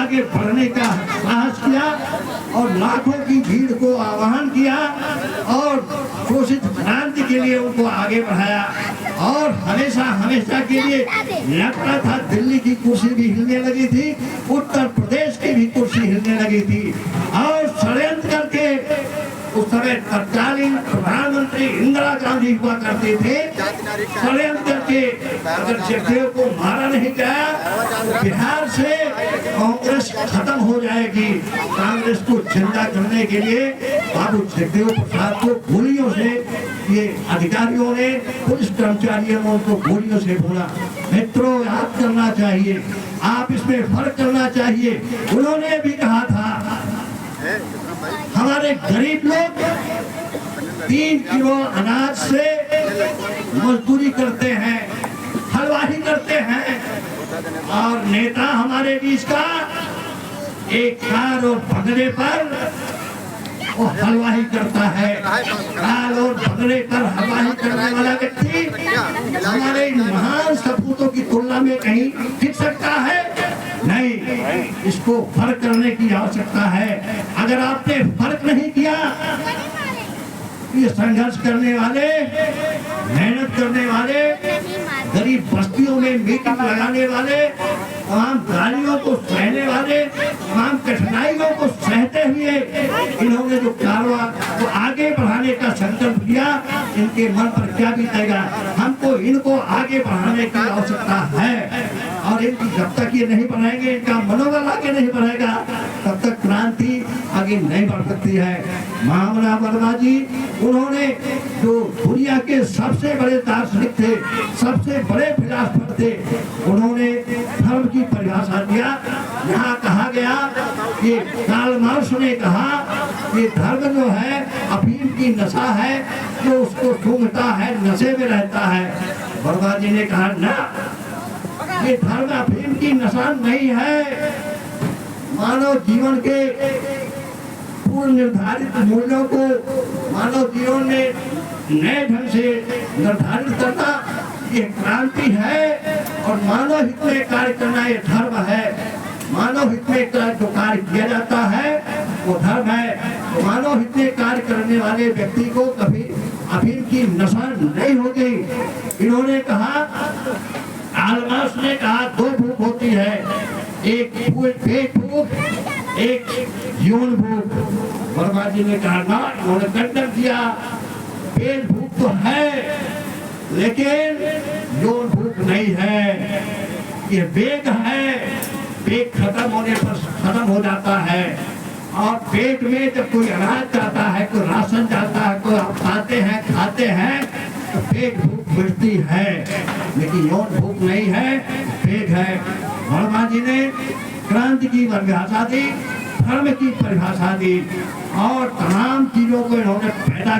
आगे बढ़ने का साहस किया और लाखों की भीड़ को आह्वान किया और घोषित क्रांति के लिए उनको आगे बढ़ाया। और हमेशा हमेशा के लिए लगता था दिल्ली की कुर्सी भी हिलने लगी थी, उत्तर प्रदेश की भी कुर्सी हिलने लगी थी। और षड्यंत्र करके उस समय तत्कालीन प्रधानमंत्री इंदिरा गांधी हुआ करते थे, षड्यंत्र करके अगर जगदेव को मारा नहीं गया बिहार से कांग्रेस खत्म हो जाएगी। कांग्रेस को जिंदा करने के लिए बाबू जगदेव प्रसाद को गोलियों से, ये अधिकारियों ने, पुलिस कर्मचारियों ने उनको गोलियों से भूना। मित्रों, याद करना चाहिए, आप इसमें फर्क करना चाहिए। उन्होंने भी कहा था हमारे गरीब लोग 3 किलो अनाज से मजदूरी करते हैं, हलवाही करते हैं, और नेता हमारे बीच का एक कार और भगड़े पर वो हलवाही करता है। कार और भगड़े पर हलवाही करने वाला व्यक्ति हमारे महान सपूतों की तुलना में कहीं टिक सकता है? नहीं। इसको फर्क करने की आवश्यकता है। अगर आपने फर्क नहीं किया, ये संघर्ष करने वाले, मेहनत करने वाले, गरीब बस्तियों में मीटिंग लगाने वाले, तमाम गालियों को सहने वाले, तमाम कठिनाइयों को सहते हुए इन्होंने जो कारवां को आगे बढ़ाने का संकल्प लिया, इनके मन पर क्या बीतेगा? हमको इनको आगे बढ़ाने की आवश्यकता है। और इनकी जब तक ये नहीं बढ़ाएंगे, इनका मनोबल आगे नहीं बढ़ेगा, तब तक क्रांति आगे नहीं बढ़ सकती है। महामना वर्मा जी, उन्होंने जो दुनिया के सबसे बड़े दार्शनिक थे, सबसे बड़े फिलासफर थे, उन्होंने धर्म की परिभाषा दिया। यहाँ कहा गया कि कार्ल मार्क्स ने कहा कि धर्म जो है अफीम की नशा है, जो उसको सूंघता है नशे में रहता है। वर्मा जी ने कहा ना, ये धर्म अफीम की नशा नहीं है। मानव जीवन के पूर्व निर्धारित मूल्यों को मानव जीवन में नए ढंग से निर्धारित करना ये क्रांति है, और मानव हित में कार्य करना ये धर्म है। मानव हित में जो कार्य किया जाता है वो धर्म है। तो मानव हित में कार्य करने वाले व्यक्ति को कभी अफीम की नशा नहीं होगी। इन्होंने कहा, आलमास ने कहा, 2 भूख होती है, एक पेट भूख, एक जीवन भूख। वर्मा जी ने कहा ना, उन्होंने कंडर दिया, पेट भूख तो है लेकिन जीवन भूख नहीं है, ये वेग है। पेट खत्म होने पर खत्म हो जाता है, और पेट में जब कोई अनाज जाता है, कोई राशन जाता है, कोई आप खाते हैं तो पेट भूख मिटती है, लेकिन यौन भूख नहीं है, वेग है। वर्मा जी ने क्रांति की परिभाषा दी, धर्म की परिभाषा दी, और तमाम चीजों को इन्होंने पैदा